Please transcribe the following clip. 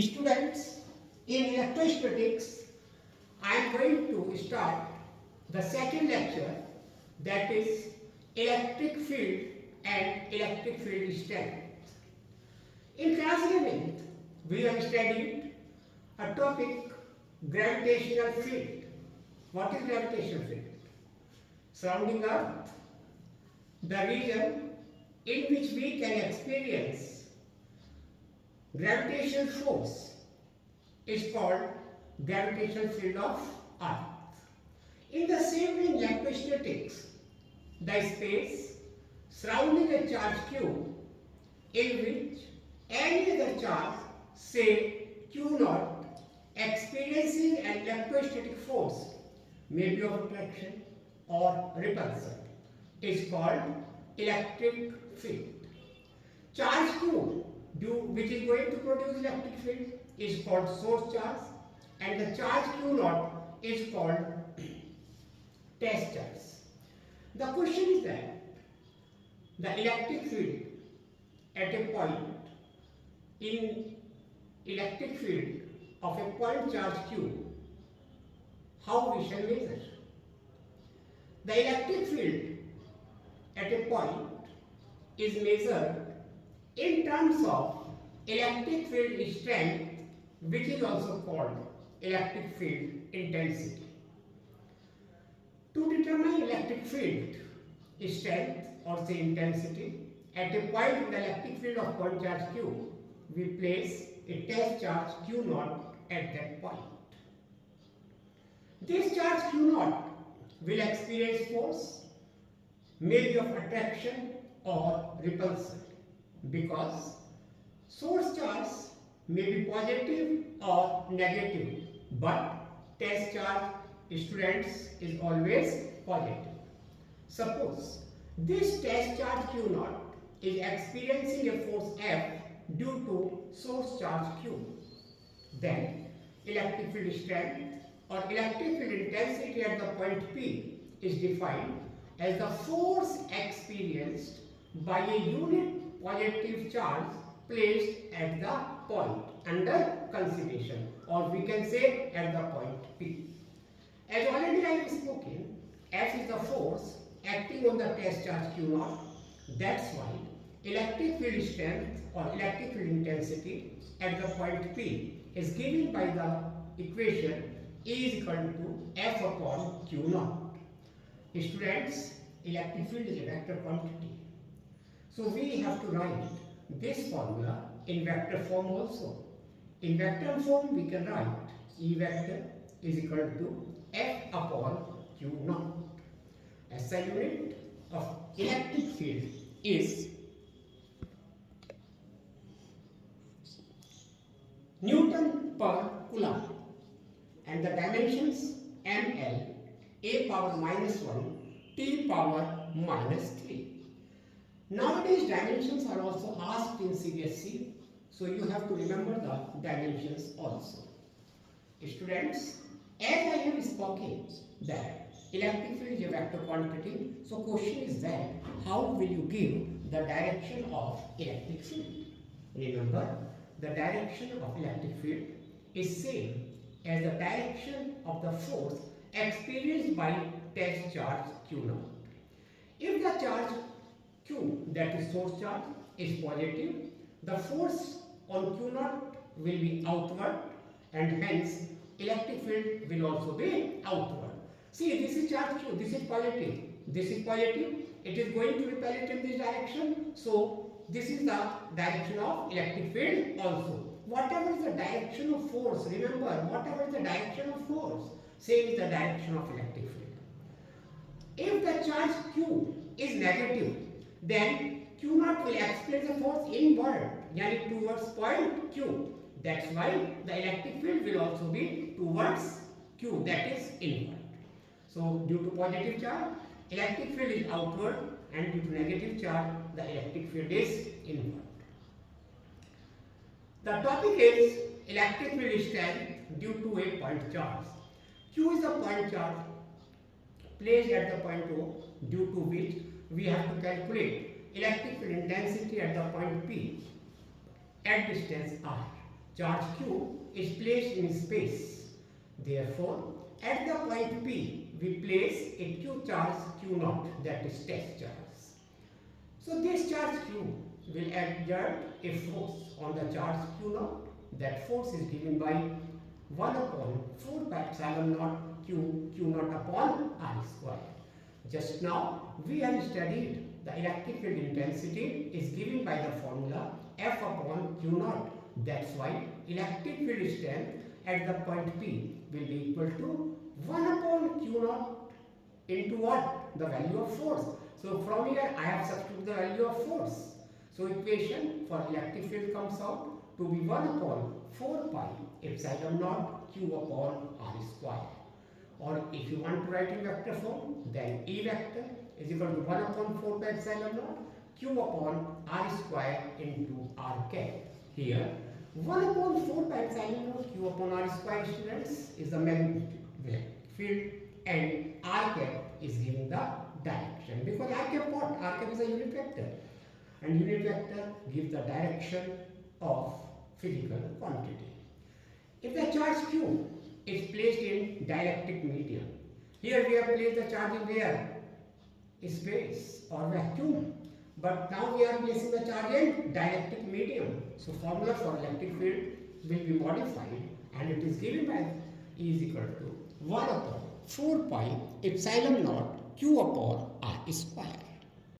Students, in electrostatics, I am going to start the second lecture, that is electric field and electric field strength. In class 11th, we have studied a topic, gravitational field. What is gravitational field? Surrounding Earth, the region in which we can experience gravitational force is called gravitational field of Earth. In the same way in electrostatics, the space surrounding a charge q in which any other charge, say q naught, experiencing an electrostatic force, may be of attraction or repulsion, is called electric field. Charge q, which is going to produce electric field, is called source charge, and the charge q naught is called test charge. The question is that the electric field at a point in electric field of a point charge q, how we shall measure? The electric field at a point is measured in terms of electric field strength, which is also called electric field intensity. To determine electric field strength or say intensity at a point in the electric field of point charge q, we place a test charge q naught at that point. This charge q naught will experience force, maybe of attraction or repulsion, because source charge may be positive or negative, but test charge, students, is always positive. Suppose this test charge q naught is experiencing a force F due to source charge q. Then electric field strength or electric field intensity at the point P is defined as the force experienced by a unit positive charge placed at the point under consideration, or we can say at the point P. As already I have spoken, F is the force acting on the test charge q naught. That's why electric field strength or electric field intensity at the point P is given by the equation E is equal to F upon q naught. Students, electric field is a vector quantity. So we have to write this formula in vector form also. In vector form we can write E vector is equal to F upon q naught. SI unit of electric field is Newton per Coulomb, and the dimensions ml, a power minus 1, t power minus 3. Nowadays dimensions are also asked in CBSE, so you have to remember the dimensions also. Students, as I have spoken that electric field is a vector quantity, so question is that how will you give the direction of electric field? Remember, the direction of electric field is same as the direction of the force experienced by test charge q naught. If the charge q, that is source charge, is positive, the force on q naught will be outward, and hence electric field will also be outward. See, this is charge q, this is positive, it is going to repel it in this direction, so this is the direction of electric field also. Whatever is the direction of force, remember, whatever is the direction of force, same is the direction of electric field. If the charge q is negative, then q naught will experience the force inward, yani towards point q. That's why the electric field will also be towards q, that is inward. So due to positive charge, electric field is outward, and due to negative charge, the electric field is inward. The topic is electric field strength due to a point charge. Q is the point charge placed at the point O, due to which we have to calculate electric field intensity at the point P at distance r. charge q is placed in space. Therefore, at the point P, we place a q charge q naught, that is test charge. So this charge q will exert a force on the charge q naught. That force is given by 1 upon 4 pi epsilon naught q naught upon r square. Just now we have studied the electric field intensity is given by the formula F upon q naught. That's why electric field strength at the point P will be equal to 1 upon q naught into what? The value of force. So from here I have substituted the value of force. So equation for electric field comes out to be 1 upon 4 pi epsilon naught q upon r square. Or if you want to write in vector form, then E vector is equal to 1 upon 4 pi epsilon naught q upon r square into r cap. Here 1 upon 4 pi epsilon naught q upon r square, students, is the magnetic field, and r cap is giving the direction, because r cap what? R cap is a unit vector, and unit vector gives the direction of physical quantity. If the charge q is placed in dielectric medium, here we have placed the charge in where? Space or vacuum. But now we are placing the charge in dielectric medium. So formula for electric field will be modified, and it is given by E is equal to 1 upon 4 pi epsilon naught q upon r square.